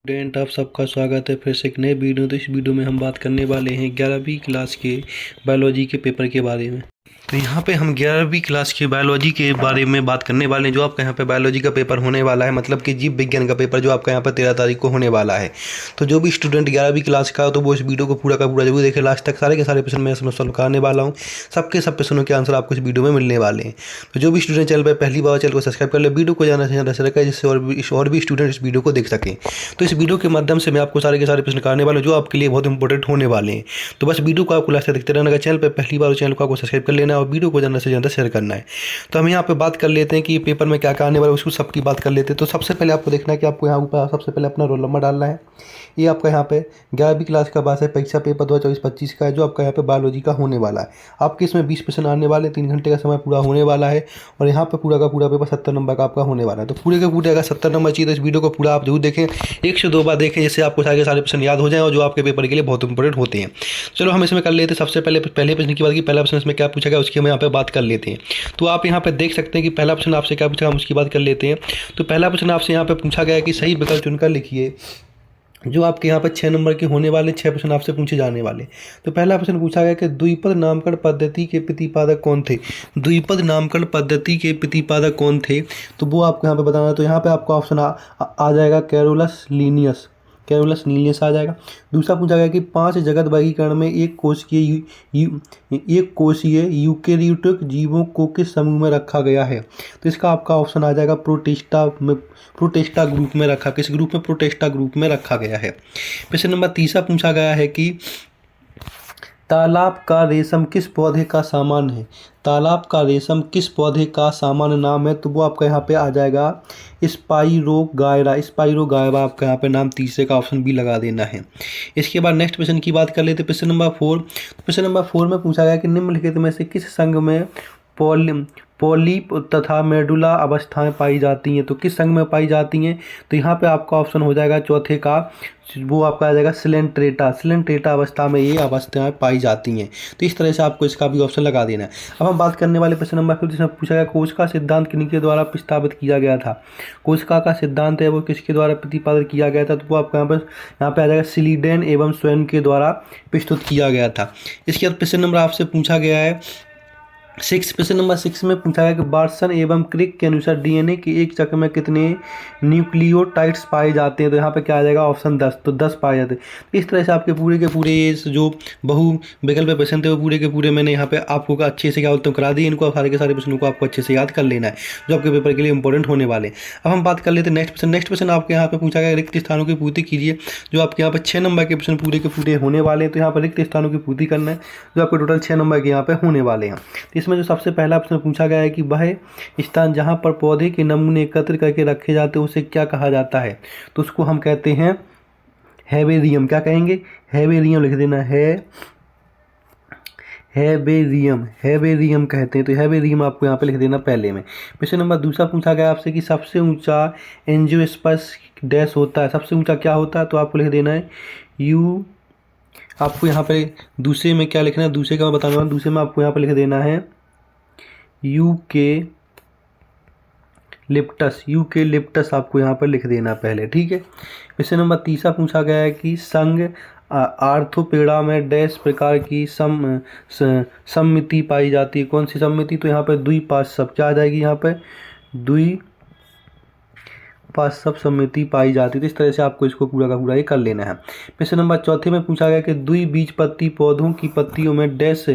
Student, आप सबका स्वागत है फिर से एक नए वीडियो। तो इस वीडियो में हम बात करने वाले हैं 11वीं क्लास के बायोलॉजी के पेपर के बारे में। तो यहाँ पे हम 11वीं क्लास के बायोलॉजी के बारे में बात करने वाले हैं। जो आपका यहाँ पे बायोलॉजी का पेपर होने वाला है, मतलब कि जीव विज्ञान का पेपर जो आपका यहाँ पर 13 तारीख को होने वाला है। तो जो भी स्टूडेंट 11वीं क्लास का हो तो वो इस वीडियो को पूरा का पूरा जरूर देखे लास्ट तक। सारे के सारे क्वेश्चन मैं सॉल्व कराने वाला हूँ। सबके सब क्वेश्चनों के आंसर आपको इस वीडियो में मिलने वाले हैं। तो जो भी स्टूडेंट चैनल पर पहली बार चैनल को सब्सक्राइब कर ले, वीडियो को ज़्यादा से ज़्यादा शेयर करें जिससे और भी स्टूडेंट इस वीडियो को देख सकें। तो इस वीडियो के माध्यम से मैं आपको सारे के सारे प्रश्न कराने वाला हूँ जो आपके लिए बहुत इंपॉर्टेंट होने वाले हैं। तो बस वीडियो को आपको लास्ट तक देखते रहना। अगर चैनल पर पहली बार चैनल को आपको सब्सक्राइब कर लेना है और वीडियो को ज़्यादा से ज़्यादा शेयर करना है। तो हम यहाँ पे बात कर लेते हैं कि पेपर में क्या क्या आने वाला है, उसको सबकी बात कर लेते हैं। तो सबसे पहले आपको देखना है कि आपको यहाँ ऊपर सबसे पहले अपना रोल नंबर डालना है। ये आपका यहाँ पे 11वीं क्लास का बात है, परीक्षा पेपर 2024-25 का है जो आपका यहाँ पे बायोलॉजी का होने वाला है। आपके इसमें 20 क्वेश्चन आने वाले, 3 घंटे का समय पूरा होने वाला है और यहाँ पे पूरा का पूरा पेपर 70 नंबर का आपका होने वाला है। तो पूरे के पूरे अगर 70 नंबर चाहिए तो इस वीडियो को पूरा आप जरूर देखें, 1 से 2 बार देखें, जिससे आपको सारे के सारे प्रश्न याद हो जाएं और जो आपके पेपर के लिए बहुत इंपॉर्टेंट होते हैं। चलो हम इसमें कर लेते हैं। सबसे पहले प्रश्न की बात की, पहला प्रश्न इसमें क्या पूछा गया उसकी हम यहाँ पे बात कर लेते हैं। तो आप यहाँ पे देख सकते हैं कि पहला प्रश्न आपसे क्या पूछा, हम उसकी बात कर लेते हैं। तो पहला प्रश्न आपसे यहाँ पे पूछा गया है कि सही विकल्प चुनकर लिखिए। जो आपके यहाँ पर 6 नंबर के होने वाले 6 प्रश्न आपसे पूछे जाने वाले। तो पहला प्रश्न पूछा गया कि द्विपद नामकरण पद्धति के प्रतिपादक कौन थे। द्विपद नामकरण पद्धति के प्रतिपादक कौन थे, तो वो आपको यहाँ पे बताना है। तो यहाँ पे आपका ऑप्शन आ जाएगा कैरोलस लीनियस आ जाएगा। दूसरा पूछा गया कि 5 जगत वर्गीकरण में एक कोशीय यूकेरियोटिक जीवों को किस समूह में रखा गया है। तो इसका आपका ऑप्शन आ जाएगा प्रोटेस्टा ग्रुप में रखा। किस ग्रुप में? प्रोटेस्टा ग्रुप में रखा गया है। प्रश्न नंबर तीसरा पूछा गया है कि तालाब का रेशम किस पौधे का सामान्य है। तालाब का रेशम किस पौधे का सामान्य नाम है, तो वो आपका यहाँ पे आ जाएगा स्पाइरोगायरा आपका यहाँ पे नाम। तीसरे का ऑप्शन बी लगा देना है। इसके बाद नेक्स्ट प्रश्न की बात कर लेते हैं। प्रश्न नंबर 4। प्रश्न नंबर 4 में पूछा गया कि निम्नलिखित में से किस संघ में पॉलिप तथा मेडुला अवस्थाएं पाई जाती हैं। तो किस संघ में पाई जाती हैं, तो यहाँ पे आपका ऑप्शन हो जाएगा चौथे का, वो आपका आ जाएगा सिलेंट्रेटा अवस्था में ये अवस्थाएं पाई जाती हैं। तो इस तरह से आपको इसका भी ऑप्शन लगा देना है। अब हम बात करने वाले प्रश्न नंबर 5 जिसमें पूछा गया कोशिका सिद्धांत किनके द्वारा प्रस्तावित किया गया था। कोशिका का सिद्धांत है वो किसके द्वारा प्रतिपादित किया गया था, तो वो आपका यहाँ पे आ जाएगा सिलीडेन एवं स्वयं के द्वारा प्रस्तुत किया गया था। इसके बाद प्रश्न नंबर आपसे पूछा गया है 6। प्रश्न नंबर 6 में पूछा गया कि वाटसन एवं क्रिक के अनुसार डीएनए के एक चक्र में कितने न्यूक्लियोटाइड्स पाए जाते हैं, तो यहाँ पे क्या आ जाएगा ऑप्शन 10। तो 10 पाए जाते हैं। इस तरह से आपके पूरे के पूरे जो बहु विकल्प प्रश्न थे वो पूरे के पूरे मैंने यहाँ पे आपको अच्छे से क्या बोलते हैं करा दिए। इनको सारे के सारे प्रश्नों को आपको अच्छे से याद कर लेना है जो आपके पेपर के लिए इंपॉर्टेंट होने वाले। अब हम बात कर लेते हैं नेक्स्ट प्रश्न आपके यहाँ पे पूछा गया रिक्त स्थानों की पूर्ति कीजिए। जो आपके यहाँ पे 6 नंबर के प्रश्न पूरे के पूरे होने वाले हैं। तो यहाँ पर रिक्त स्थानों की पूर्ति करना है जो आपके टोटल 6 नंबर के यहाँ पे होने वाले हैं। इसमें जो सबसे पहला प्रश्न पूछा गया है कि वह स्थान जहां पर पौधे के नमूने एकत्र करके रखे जाते हैं उसे क्या कहा जाता है, तो उसको हम कहते हैं हेबेरियम। क्या कहेंगे? हेबेरियम लिख देना है। हेबेरियम कहते हैं। तो हेबेरियम आपको यहाँ पे लिख देना पहले में। प्रश्न नंबर दूसरा पूछा गया आपसे कि सबसे ऊंचा एंजियोस्पर्म डैश होता है। सबसे ऊंचा क्या होता है, तो आपको लिख देना है यू। आपको यहाँ पे दूसरे में क्या लिखना है, दूसरे का मैं बताऊंगा। दूसरे में आपको यहाँ पे लिख देना है यूकेलिप्टस आपको यहाँ पर लिख देना पहले, ठीक है। प्रश्न नंबर तीसरा पूछा गया है कि संघ आर्थोपेडा में डैश प्रकार की सम्मिति पाई जाती है। कौन सी सम्मिति, तो यहाँ पर द्विपार्श्व क्या आ जाएगी, यहाँ पर द्विपार्श्व सम्मिति पाई जाती है। तो इस तरह से आपको इसको पूरा का पूरा ही कर लेना है। प्रश्न नंबर चौथे में पूछा गया कि द्विबीजपत्री पौधों की पत्तियों में डैश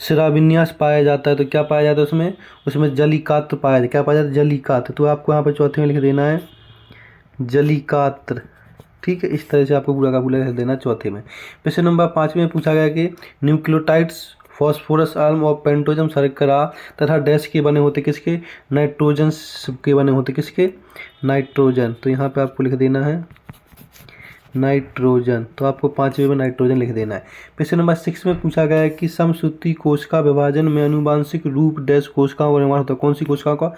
शिराविन्यास पाया जाता है। तो क्या पाया जाता है उसमें जलीकात्र पाया जाता है। क्या पाया जाता है? जलीकात्र। तो आपको यहाँ पर चौथे में लिख देना है जलीकात्र, ठीक है। इस तरह से आपको पूरा का पूरा लिख देना चौथे में। प्रश्न नंबर 5 में पूछा गया कि न्यूक्लियोटाइड्स फॉस्फोरस आल्म और पेंटोजन शर्करा तथा डैश के बने होते किसके? नाइट्रोजन के बने होते किसके? नाइट्रोजन। तो यहाँ पे आपको लिख देना है नाइट्रोजन। तो आपको 5वें में नाइट्रोजन लिख देना है। प्रश्न नंबर 6 में पूछा गया है कि समसूत्री कोशिका विभाजन में आनुवांशिक रूप डैश कोशिकाओं का निर्माण होता है। कौन सी कोशिकाओं का?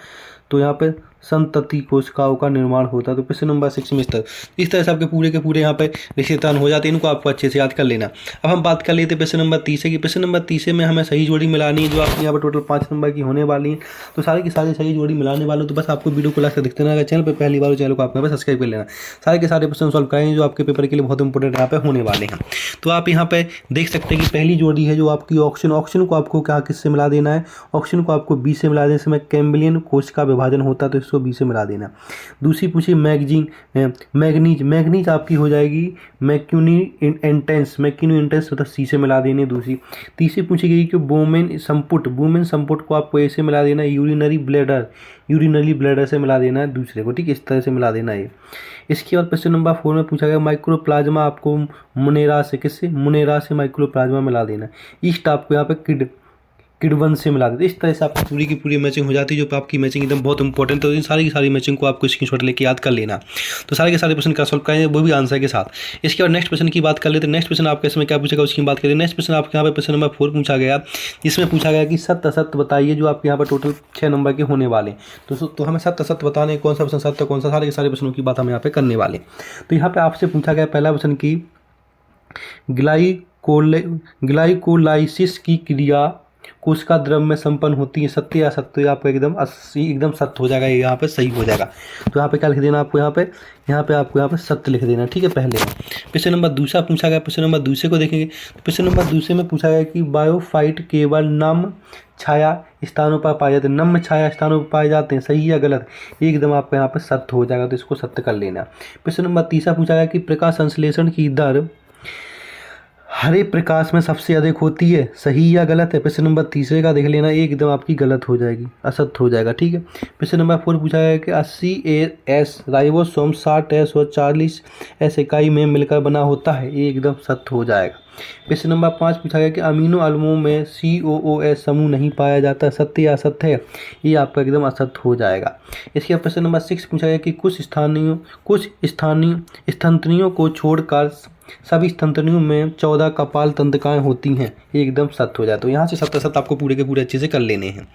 तो यहाँ पे संतति कोशिकाओं का निर्माण होता है। तो प्रश्न नंबर 6 में इस तरह से आपके पूरे के पूरे यहाँ पे रिश्तेदार हो जाते हैं, इनको आपको अच्छे से याद कर लेना। अब हम बात कर लेते हैं प्रश्न नंबर 30 की। प्रश्न नंबर 30 में हमें सही जोड़ी मिलानी है, जो आपकी यहाँ पर टोटल 5 नंबर की होने वाली है। तो सारी की सारी सही जोड़ी मिलाने वाले, तो बस आपको वीडियो को लास्ट तक देखते रहना। चैनल पर पहली बार चैनल को आपको यहाँ पर सब्सक्राइब कर लेना। सारे के सारे प्रश्न सॉल्व करेंगे जो आपके पेपर के लिए बहुत इंपॉर्टेंट यहाँ पे होने वाले हैं। तो आप यहाँ पे देख सकते हैं कि पहली जोड़ी है जो आपकी ऑक्सीजन को आपको क्या किससे मिला देना है, ऑक्सीजन को आपको बी से मिला देना। इसमें कैम्बियन कोश का विभाजन होता है, तो इसको बी से मिला देना। दूसरी पूछी मैग्नीज आपकी हो जाएगी मैक्यूनी इंटेंस मतलब सी से मिला देने दूसरी। तीसरी पूछी गई कि वुमेन संपुट को आपको ए से मिला देना, यूरिनरी ब्लैडर से मिला देना है दूसरे को, ठीक, इस तरह से मिला देना है। इसके बाद क्वेश्चन नंबर 4 में पूछा गया माइक्रोप्लाज्मा आपको मुनेरा से माइक्रोप्लाज्मा मिला देना। ईस्ट आपको यहाँ पे किडवन से मिला देते। इस तरह से आपकी पूरी की पूरी मैचिंग हो जाती है, जो आपकी मैचिंग एकदम बहुत इंपॉर्टेंट है। तो इन सारी की सारी मैचिंग को आपको स्क्रीनशॉट लेके याद कर लेना। तो सारे के सारे क्वेश्चन का सॉल्व करेंगे, वो भी आंसर के साथ। इसके बाद नेक्स्ट क्वेश्चन की बात कर लेते हैं। नेक्स्ट क्वेश्चन आपके इसमें क्या पूछेगा उसकी बात करें। नेक्स्ट क्वेश्चन आपके यहाँ पे प्रश्न नंबर 4 पूछा गया, जिसमें पूछा गया कि सत्य असत्य बताइए, जो आपके यहाँ पर टोटल 6 नंबर के होने वाले। तो हमें सत्य असत्य बताने कौन सा प्रश्न सत्य कौन सा, सारे के सारे प्रश्नों की बात हम यहाँ पे करने वाले। तो यहाँ पे आपसे पूछा गया पहला प्रश्न की ग्लाइकोलाइसिस की क्रिया कोशिका द्रव में संपन्न होती है, सत्य या असत्य। आपका एकदम सत्य हो जाएगा, यहाँ पे सही हो जाएगा। तो यहाँ पे क्या लिख देना आपको, यहाँ पे आपको यहाँ पे सत्य लिख देना, ठीक है। पहले प्रश्न नंबर दूसरा पूछा गया, प्रश्न नंबर दूसरे को देखेंगे। तो प्रश्न नंबर दूसरे में पूछा गया कि बायोफाइट केवल नम छाया स्थानों पर पाए जाते हैं, नम छाया स्थानों पर पाए जाते हैं, सही या गलत। एकदम आपका यहाँ पे सत्य हो जाएगा, तो इसको सत्य कर लेना। प्रश्न नंबर तीसरा पूछा गया कि प्रकाश संश्लेषण की दर हरे प्रकाश में सबसे अधिक होती है, सही या गलत है। प्रश्न नंबर तीसरे का देख लेना, एकदम आपकी गलत हो जाएगी, असत्य हो जाएगा, ठीक है। प्रश्न नंबर 4 पूछा गया कि 80S राइबोसोम 60S और 40S इकाई में मिलकर बना होता है, ये एकदम सत्य हो जाएगा। प्रश्न नंबर 5 पूछा गया कि अमीनो अम्लों में COOS समूह नहीं पाया जाता, सत्य या असत्य है, ये आपका एकदम असत्य हो जाएगा। इसके बाद प्रश्न नंबर 6 पूछा गया कि कुछ स्थानीय स्तंत्रियों को छोड़कर सभी स्तंत्रियों में 14 कपाल तंत्रिकाएं होती हैं, ये एकदम सत्य हो जाए। तो यहाँ से सत्य आपको पूरे के पूरे अच्छे से कर लेने हैं।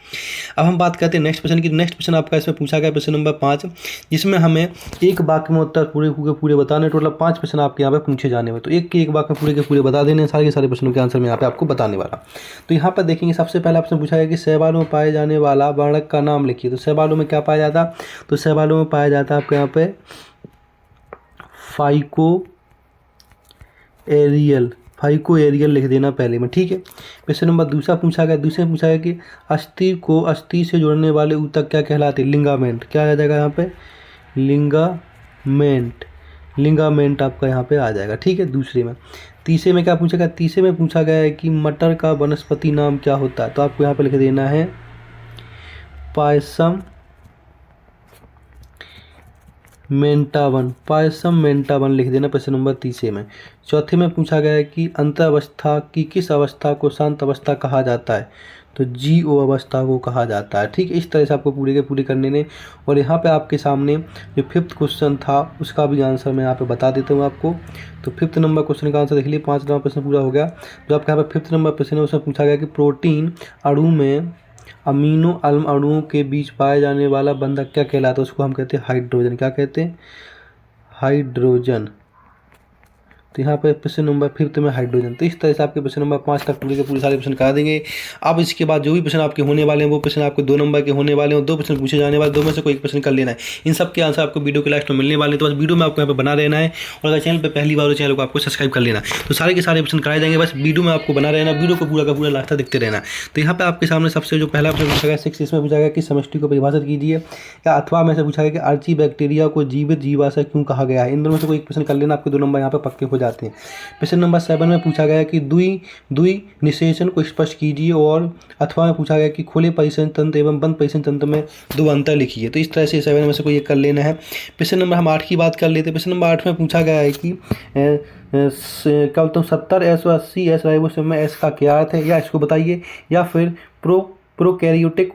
अब हम बात करते हैं नेक्स्ट क्वेश्चन की। नेक्स्ट क्वेश्चन आपका इसमें पूछा गया प्रश्न नंबर 5, जिसमें हमें एक वाक्य में उत्तर पूरे के पूरे बताने। टोटल 5 प्रश्न आपके यहाँ पे पूछे जाने वाले, तो एक वाक्य में पूरे के पूरे बता देने, सारे के सारे प्रश्नों के आंसर में यहाँ पे आपको बताने वाला। तो यहाँ पर देखेंगे, सबसे पहला प्रश्न पूछा गया कि शैवालों में पाए जाने वाला वर्णक का नाम लिखिए। तो शैवालों में क्या पाया जाता, तो शैवालों में पाया जाता है आपके यहाँ पे फाइको एरियल लिख देना पहले में, ठीक है। प्रश्न नंबर दूसरा पूछा गया कि अस्थि को अस्थि से जोड़ने वाले ऊतक क्या कहलाते हैं, लिंगामेंट। क्या आ जाएगा यहाँ पे, लिंगामेंट आपका यहाँ पे आ जाएगा, ठीक है। दूसरे में तीसरे में क्या पूछा गया, तीसरे में पूछा गया है कि मटर का वनस्पति नाम क्या होता है। तो आपको यहाँ पे लिख देना है पायसम मेंटावन लिख देना प्रश्न नंबर तीसरे में। चौथे में पूछा गया है कि अंतरावस्था की किस अवस्था को शांत अवस्था कहा जाता है, तो GO अवस्था को कहा जाता है, ठीक है। इस तरह से आपको पूरे के पूरे करने ने। और यहाँ पे आपके सामने जो 5th क्वेश्चन था उसका भी आंसर मैं यहाँ पे बता देता हूँ आपको। तो 5th नंबर क्वेश्चन का आंसर देख लीजिए, 5 नंबर प्रश्न पूरा हो गया। जो आपके यहाँ पे 5th नंबर प्रश्न है उसमें पूछा गया कि प्रोटीन अणु में अमीनो अणुओं के बीच पाए जाने वाला बंधक क्या कहलाता है, उसको हम कहते हैं हाइड्रोजन। क्या कहते हैं, हाइड्रोजन। तो यहाँ पे प्रश्न नंबर 5th में हाइड्रोजन। तो इस तरह से आपके प्रश्न नंबर 5 तक पूरे के पूरे सारे प्रश्न करा देंगे। अब इसके बाद जो भी प्रश्न आपके होने वाले हैं वो प्रश्न आपके 2 नंबर के होने वाले हैं, 2 प्रश्न पूछे जाने वाले, 2 में से कोई एक प्रश्न कर लेना है। इन सब के आंसर आपको वीडियो के लास्ट में मिलने वाले हैं, तो बस वीडियो में आपको यहाँ पे बना रहना है। और अगर चैनल पर पहली बार हो चैनल को आपको सब्सक्राइब कर लेना। तो सारे के सारे प्रश्न कराए जाएंगे, बस वीडियो में आपको बना रहना, वीडियो को पूरा का पूरा लास्ट तक देखते रहना। तो यहाँ पे आपके सामने सबसे जो पहला प्रश्न पूछा गया 6, इसमें पूछा गया कि समष्टि को परिभाषित कीजिए। या अथवा में से पूछा गया कि अर्ची बैक्टीरिया को जीवित जीवाशय क्यों कहा गया है। इन दोनों से कोई एक प्रश्न कर लेना, आपके 2 नंबर यहाँ पे पक्के हो जाते हैं। प्रश्न नंबर 7 में पूछा गया कि द्वि निषेचन को स्पष्ट कीजिए। और अथवा में पूछा गया कि खुले परिसंचरण तंत्र एवं बंद परिसंचरण तंत्र में 2 अंतर लिखिए। तो इस तरह से 7 में से कोई एक कर लेना है। प्रश्न नंबर हम 8 की बात कर लेते हैं। प्रश्न नंबर 8 में पूछा गया है कि क्या बोलते हैं 70S और 80S राइबोसोम में S का क्या अर्थ है, या इसको बताइए। या फिर प्रोकैरियोटिक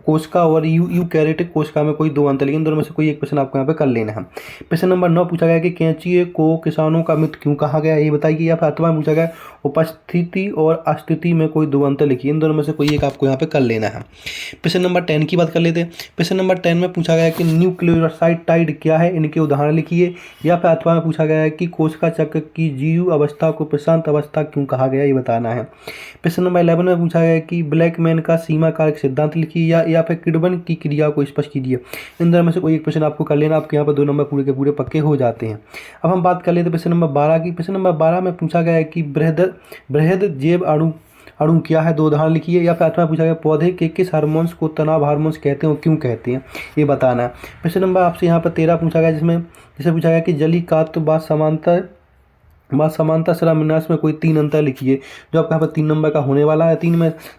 कोशिका और यूकैरियोटिक कोशिका में कोई दो अंतर लिखिए। इन दोनों में से कोई एक प्रश्न आपको यहाँ पे कर लेना है। प्रश्न नंबर 9 पूछा गया कि कैंची को किसानों का मित्र क्यों कहा गया, ये बताइए। या फिर अथवा पूछा गया उपस्थिति और अस्थिति में कोई दो अंतर लिखिए। इन दोनों में से कोई एक आपको यहाँ पे कर लेना है। प्रश्न नंबर 10 की बात कर लेते हैं। प्रश्न नंबर 10 में पूछा गया कि न्यूक्लियोसाइड क्या है, इनके उदाहरण लिखिए। या फिर अथवा में पूछा गया है कि कोशिका चक्र की जीव अवस्था को प्रशांत अवस्था क्यों कहा गया, ये बताना है। प्रश्न नंबर 11 में पूछा गया कि ब्लैकमैन का सीमा कारक सिद्धांत लिखिए। या फिर किडबन की क्रिया को स्पष्ट कीजिए। इन दोनों में से कोई एक प्रश्न आपको कर लेना। आपके यहाँ पर 2 नंबर पूरे के पूरे पक्के हो जाते हैं। अब हम बात कर लेते हैं प्रश्न नंबर 12 की। प्रश्न नंबर 12 में पूछा गया है कि बृहद जैव अणु क्या है, 2 उदाहरण लिखिए। या फिर अथवा पूछा गया पौधे के किस हार्मोन्स को तनाव हार्मोन्स कहते हैं और क्यों कहते हैं, ये बताना है। प्रश्न नंबर आपसे यहाँ पर 13 पूछा गया जिसे पूछा गया कि जलीय कात्व बात समानता शिलान्यास में कोई 3 अंतर लिखिए, जो आपका यहाँ पर 3 नंबर का होने वाला है। 3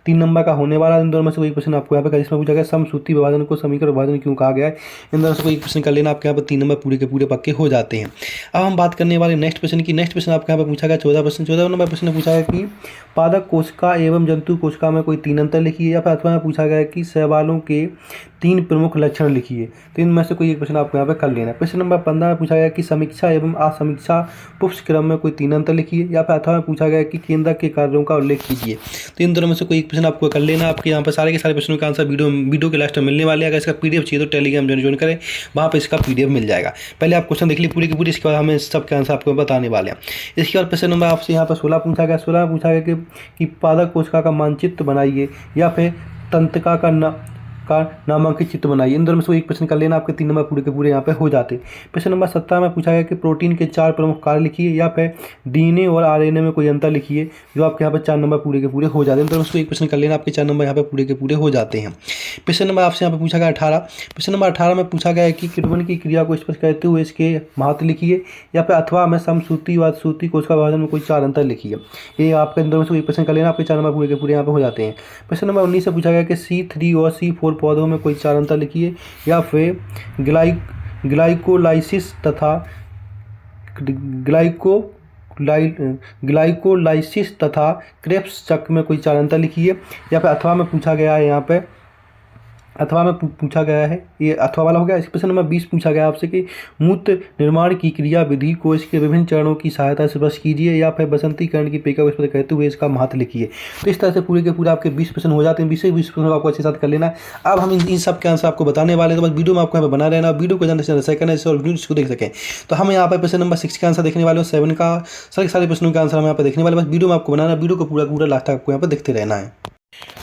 नंबर का होने वाला है। इन दोनों में से कोई प्रश्न आपको यहाँ पे जिसमें पूछा गया समसूत्री विभाजन को समीकरण विभाजन क्यों कहा गया है। इन दोनों से कोई प्रश्न कर लेना। आपके यहाँ पर 3 नंबर पूरे के पूरे पक्के हो जाते हैं। अब हम बात करने वाले नेक्स्ट प्रश्न की। नेक्स्ट प्रश्न आपके यहाँ पर पूछा गया 14 नंबर प्रश्न पूछा गया कि पादप कोशिका एवं जंतु कोशिका में कोई 3 अंतर लिखिए। या फिर अथवा में पूछा गया कि शैवालों के 3 प्रमुख लक्षण लिखिए। तो इनमें से कोई एक प्रश्न आपको यहाँ पे कर लेना। प्रश्न नंबर 15 में पूछा गया कि समीक्षा एवं असमीक्षा पुष्प क्रम में कोई 3 अंतर लिखिए। या फिर अथवा में पूछा गया कि केंद्रक के कार्यों का उल्लेख कीजिए। तो इन दोनों में से कोई एक प्रश्न आपको कर लेना। आपके यहाँ पर सारे के सारे प्रश्नों का आंसर वीडियो के लास्ट में मिलने वाले हैं। अगर इसका पीडीएफ चाहिए तो टेलीग्राम ज्वाइन करें, वहाँ पर इसका पीडीएफ मिल जाएगा। पहले आप क्वेश्चन देख लीजिए पूरे के पूरे, इसके बाद हमें सबके आंसर आपको बताने वाले हैं। इसके बाद प्रश्न नंबर आपसे यहाँ पर 16 पूछा गया। 16 में पूछा गया कि पादप कोशिका का मानचित्र बनाइए। या फिर तंत्रिका का नामांकित चित्र बनाइए। इन दोनों में से एक प्रश्न कर लेना। आपके 3 नंबर पूरे के पूरे यहाँ पे हो जाते। प्रश्न नंबर 17 में पूछा गया कि प्रोटीन के 4 प्रमुख कार्य लिखिए। या फिर डीएनए और आरएनए में कोई अंतर लिखिए, जो आपके यहाँ पर 4 नंबर पूरे के पूरे हो जाते हैं। इन दोनों में से एक प्रश्न कर लेना। आपके 4 नंबर यहाँ पे पूरे के पूरे हो जाते हैं। प्रश्न नंबर आपसे यहाँ पे पूछा गया 18। प्रश्न नंबर 18 में पूछा गया है कि किडबन की क्रिया को स्पष्ट करते हुए इसके महत्व लिखिए। या फिर अथवा में समसूत्री व सूत्री कोशिका विभाजन में कोई 4 अंतर लिखिए। ये आपके इन दोनों में से एक प्रश्न कर लेना। आपके 4 नंबर पूरे के पूरे यहाँ पे हो जाते हैं। प्रश्न नंबर 19 से पूछा गया कि C3 और C4 पौधों में कोई 4 अंतर लिखिए। या फिर ग्लाइकोलाइसिस तथा ग्लाइकोलाइसिस तथा क्रेब्स चक्र में कोई 4 अंतर लिखिए। या फिर अथवा में पूछा गया है यहाँ पे अथवा में पूछा गया है, ये अथवा वाला हो गया। प्रश्न नंबर 20 पूछा गया आपसे कि मूत्र निर्माण की क्रिया विधि को इसके विभिन्न चरणों की सहायता से स्पष्ट कीजिए। या फिर बसंतीकरण की प्रक्रिया को स्पष्ट कहते हुए इसका महत्व लिखिए। तो इस तरह से पूरे के पूरे आपके 20 प्रश्न हो जाते हैं। 20 से 20 प्रश्न आपको अच्छे साथ कर लेना है। अब हम इन सब के आंसर आपको बताने वाले हैं, तो बस वीडियो में आपको यहाँ पर बना रहना। वीडियो को ज़्यादा से ज़्यादा शेयर करना और वीडियो इसको देख सकें। तो हम यहाँ पर प्रश्न नंबर 6 का आंसर देखने वाले हैं। 7 का सारे प्रश्नों का आंसर हम यहाँ पर देखने वाले। बस वीडियो में आपको बनाना, वीडियो को पूरा लास्ट तक आपको यहाँ पर देखते रहना है।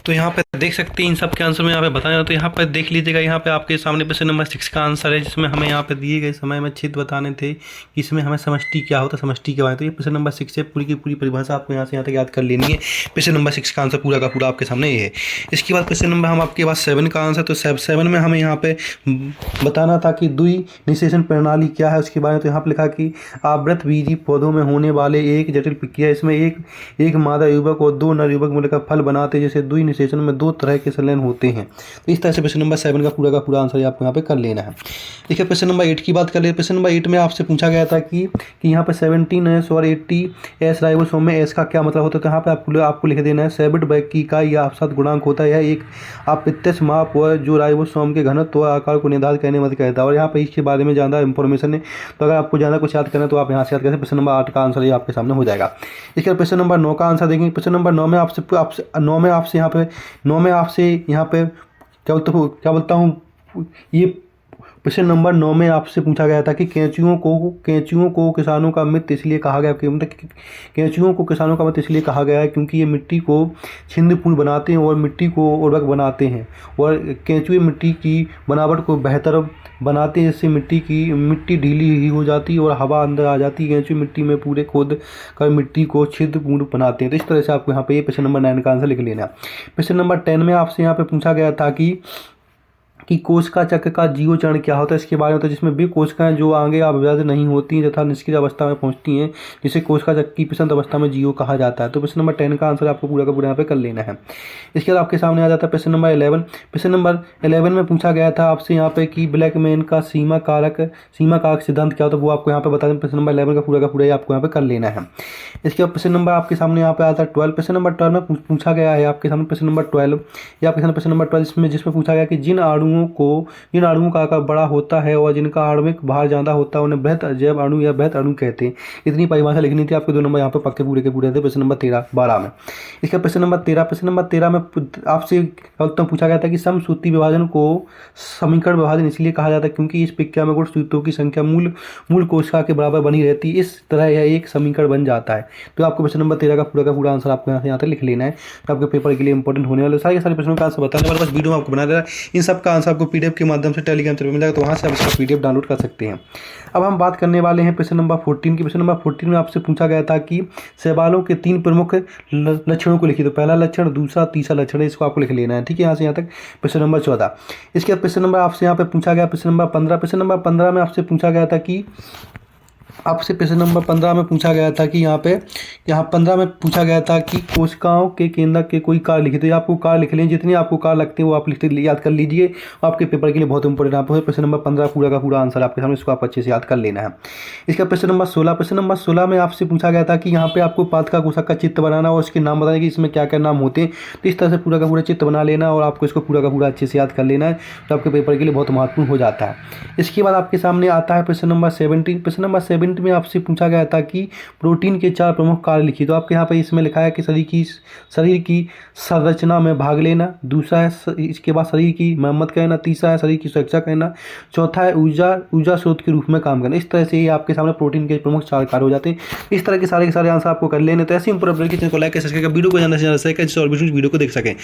तो यहाँ पे देख सकते हैं इन सब के आंसर में यहाँ पे बताया। तो यहाँ पर देख लीजिएगा, यहाँ पे आपके सामने प्रश्न नंबर 6 का आंसर है, जिसमें हमें यहाँ पे दिए गए समय में क्षेत्र बताने थे कि इसमें हमें समष्टि क्या होता है, समष्टि क्या है। तो ये प्रश्न नंबर 6 से पूरी की पूरी परिभाषा आपको यहाँ से यहाँ तक याद कर लेनी है। प्रश्न नंबर 6 का आंसर पूरा का पूरा आपके सामने ये है। इसके बाद प्रश्न नंबर हम आपके पास 7 का आंसर। तो 7 में हमें यहाँ पे बताना था कि द्विनिषेचन प्रणाली क्या है, उसके बारे में। तो यहाँ पर लिखा कि आवृतबीजी पौधों में होने वाले एक जटिल प्रक्रिया, इसमें एक मादा युवक और 2 नर युवक मिलकर फल बनाते हैं, जैसे द्विनिषेचन में 2 तरह के संलयन होते हैं। तो इस तरह से प्रश्न नंबर 7 का पूरा आंसर आपको यहाँ पे कर लेना है। देखिए प्रश्न नंबर 8 की बात कर ले। प्रश्न नंबर 8 में आपसे पूछा गया था कि यहाँ पे 17S और 80S राइबोसोम में S का क्या मतलब होता है। तो यहाँ पे आपको लिख देना है सेबिट बैग की इकाई या औसत गुणांक होता है। यह एक अप्रत्यक्ष माप और जो राइबोसोम के घनत्व और आकार को निर्धारित करने में मदद करता है। और यहाँ पे इसके बारे में ज़्यादा इंफॉर्मेशन है, तो अगर आपको ज़्यादा कुछ याद करना है तो आप यहाँ से याद करें। प्रश्न नंबर 8 का आंसर ये आपके सामने हो जाएगा। इसके बाद प्रश्न नंबर 9 का आंसर देखेंगे। प्रश्न नंबर 9 में आपसे यहाँ पे क्या बोलता हूँ, ये प्रश्न नंबर 9 में आपसे पूछा गया था कि कैंचियों को किसानों का मित्र इसलिए कहा गया, मतलब कैंचियों को किसानों का मित्र इसलिए कहा गया है क्योंकि ये मिट्टी को छिंदपूर्ण बनाते हैं और मिट्टी को उर्वरक बनाते हैं। और कैंचुए मिट्टी की बनावट को बेहतर बनाते हैं, जिससे मिट्टी ढीली ही हो जाती है और हवा अंदर आ जाती है। कैंचुए मिट्टी में पूरे खोद कर मिट्टी को छिद्रपूर्ण बनाते हैं। तो इस तरह से आपको यहाँ पे ये प्रश्न नंबर 9 का आंसर लिख लेना। प्रश्न नंबर 10 में आपसे यहाँ पे पूछा गया था कि कि कोशिका चक्र का जीवचरण क्या होता है, इसके बारे में होता है, जिसमें वे कोशिकाएं जो आगे अभिव्यक्त नहीं होती तथा निष्क्रिय अवस्था में पहुंचती हैं, जिसे कोशिका चक्र की पिसंत अवस्था में जीवो कहा जाता है। तो प्रश्न नंबर 10 का आंसर आपको पूरा का पूरा यहाँ पे कर लेना है। इसके बाद आपके सामने आ जाता है प्रश्न नंबर 11। प्रश्न नंबर 11 में पूछा गया था आपसे यहाँ पे कि ब्लैकमैन का सीमा कारक सिद्धांत क्या होता है, वो आपको यहाँ पे बता दें। प्रश्न नंबर 11 का पूरा ही आपको यहाँ पे कर लेना है। इसके बाद प्रश्न नंबर आपके सामने यहाँ पे आता है 12। प्रश्न नंबर 12 में पूछा गया है आपके सामने प्रश्न नंबर 12, या आपके सामने प्रश्न नंबर 12 जिसमें पूछा गया कि जिन अणुओं का आकार बड़ा होता है और जिनका आणविक भार ज़्यादा होता है उन्हें बृहत जैव अणु या बृहत अणु कहते हैं। इतनी परिभाषा लिखनी थी आपके 2 नंबर यहाँ पे पक्के पूरे के पूरे थे प्रश्न नंबर 12 में। इसका प्रश्न नंबर 13 में आपसे पूछा गया था कि समसूत्री विभाजन को समीकरण विभाजन इसलिए कहा जाता है क्योंकि इस प्रक्रिया में गुण सूत्रों की संख्या मूल कोशिका के बराबर बनी रहती है, इस तरह यह एक समीकरण बन जाता है। तो आपको प्रश्न नंबर 13 का पूरा आंसर आपको यहाँ तक लिख लेना है। तो आपके पेपर के लिए इंपॉर्टेंट होने वाले सारे प्रश्नों का आंसर बताने वाले बस वीडियो में आपको बना दे रहा है। इन सब का आंसर आपको पीडीएफ के माध्यम से टेलीग्राम चैनल में मिल जाएगा, तो वहाँ से आप इसका पीडीएफ डाउनलोड कर सकते हैं। अब हम बात करने वाले हैं प्रश्न नंबर 14 की। प्रश्न नंबर 14 में आपसे पूछा गया था कि शैवालों के 3 प्रमुख लक्षणों को लिखिए। तो पहला लक्षण, दूसरा, तीसरा लक्षण है, इसको आपको लिख लेना है। ठीक है, यहाँ से यहाँ तक प्रश्न नंबर 14। इसके बाद प्रश्न नंबर आपसे यहाँ पे पूछा गया प्रश्न नंबर 15। प्रश्न नंबर 15 में आपसे पूछा गया था कि प्रश्न नंबर 15 में पूछा गया था कि यहाँ 15 में पूछा गया था कि कोशिकाओं के केंद्रक के कोई कार्य लिखे। तो आपको कार्य लिख लें, जितने आपको कार्य लगते हैं वो आप लिखते याद कर लीजिए। आपके पेपर के लिए बहुत इंपॉर्टेंट आपको प्रश्न नंबर 15 पूरा का पूरा आंसर आपके सामने, इसको आप अच्छे से याद कर लेना है। इसका प्रश्न नंबर 16। प्रश्न नंबर 16 में आपसे पूछा गया था कि यहाँ पे आपको पादका कोशिका का चित्र बनाना और उसके नाम बताने कि इसमें क्या क्या नाम होते हैं। तो इस तरह से पूरा का पूरा चित्र बना लेना और आपको इसको पूरा का पूरा अच्छे से याद कर लेना है, तो आपके पेपर के लिए बहुत महत्वपूर्ण हो जाता है। इसके बाद आपके सामने आता है प्रश्न नंबर 17। प्रश्न नंबर 17 में आपसे पूछा गया था कि प्रोटीन के 4 प्रमुख कार्य लिखिए। तो आपके यहाँ पे इसमें लिखा है कि शरीर की संरचना में भाग लेना, दूसरा है इसके बाद शरीर की मरम्मत करना, तीसरा है शरीर की सुरक्षा करना, चौथा है ऊर्जा स्रोत के रूप में काम करना। इस तरह से ये आपके सामने प्रोटीन के प्रमुख 4 कार्य हो जाते हैं। इस तरह के सारे आंसर आपको कर लेने। तो ऐसे इंप्रूव को लाइक सब्सक्राइब वीडियो को ज़्यादा से ज़्यादा शेयर करें और वीडियो को देख सकें।